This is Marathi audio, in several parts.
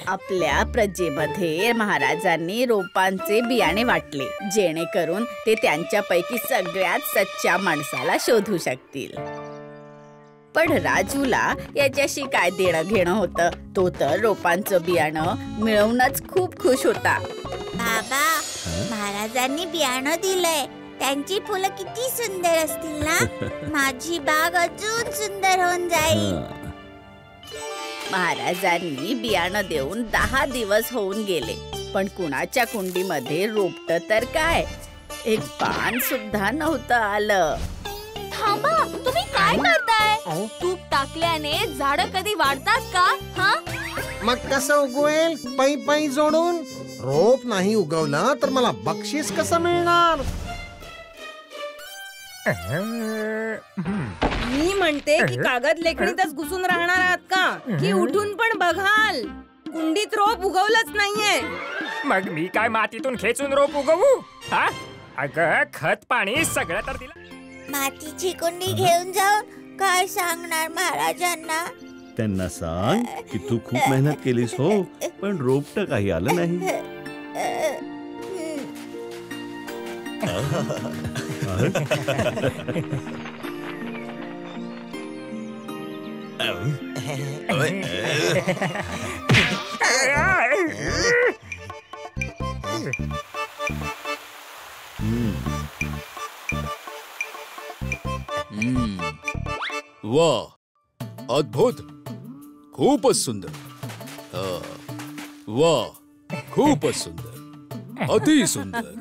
आपल्या प्रजेमध्ये महाराजांनी रोपांचे बियाणे वाटले, जेणेकरून ते त्यांच्यापैकी सगळ्यात सच्च्या माणसाला शोधू शकतील. पण राजूला याच्याशी काय देणं घेणं होतं? तो तर रोपांचं बियाणं मिळवूनच खूप खुश होता. बाबा, महाराजांनी बियाणं दिलंय. त्यांची फुलं किती सुंदर असतील ना. माझी बाग अजून सुंदर होऊन जाईल. महाराजांनी बियाणं देऊन 10 दिवस होऊन गेले, पण कुणाच्या कुंडीमध्ये रोपटं तर काय, एक पान सुद्धा नव्हतं आलं. थांबा, तुम्ही काय करताय? तूप टाकल्याने झाड कधी वाढतात का? हा, मग कसं उगवेल? पै पै जोडून. रोप नाही उगवलं तर मला बक्षीस कसं मिळणार? मी म्हणते की कागद लेखणीतच घुसून राहणार आहात का, की उठून पण बघाल? कुंडीत रोप उगवलंच नाहीये. मग मी काय मातीतून खेचून रोप उगवू? हा, अगं खत पाणी सगळं तर दिलं. मातीची कुंडी घेऊन जाऊन काय सांगणार महाराजांना? त्यांना सांग की तू खूप मेहनत केलीस हो, पण रोपटं काही आलं नाही. वा, अद्भुत, खूपच सुंदर. वा, खूपच सुंदर, अति सुंदर.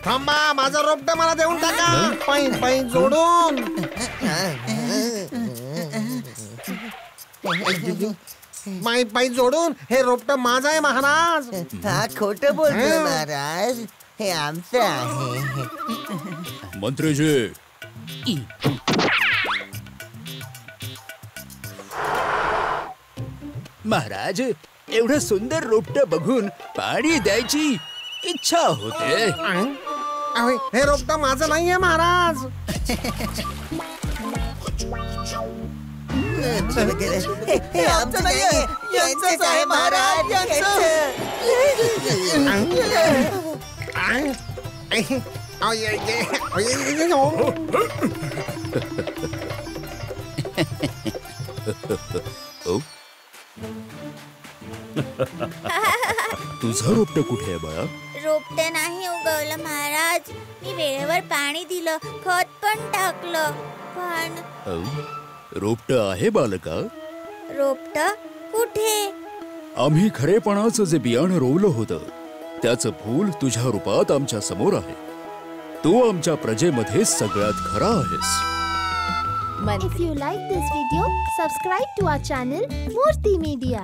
थांबा, माझं रोपटं मला देऊन टाका. पै पै जोडून. पै पै जोडून हे रोपटं माझं आहे महाराज. हा खोटं बोलतोय महाराज, हे आमचं आहे. मंत्रीजी, महाराज, एवढं सुंदर रोपटं बघून पाणी द्यायची इच्छा होते. हे रोपटं माझं नाहीये महाराज. हे आमचं नाहीये, यांचंच आहे महाराज, तुझं रोपटं कुठे आहे बाळा? रोपटं नाही उगवलं महाराज. मी वेळेवर पाणी दिलं, खत पण टाकलं, पण रोपटं आहे बालका? रोपटं कुठे? आम्ही खरेपणाचं जे बियाणं रोवलं होतं त्याचं फूल तुझ्या रूपात आमच्या समोर आहे. तू आमच्या प्रजेमध्ये सगळ्यात खरा आहेस. If you like this video, subscribe to our channel Murthy Media.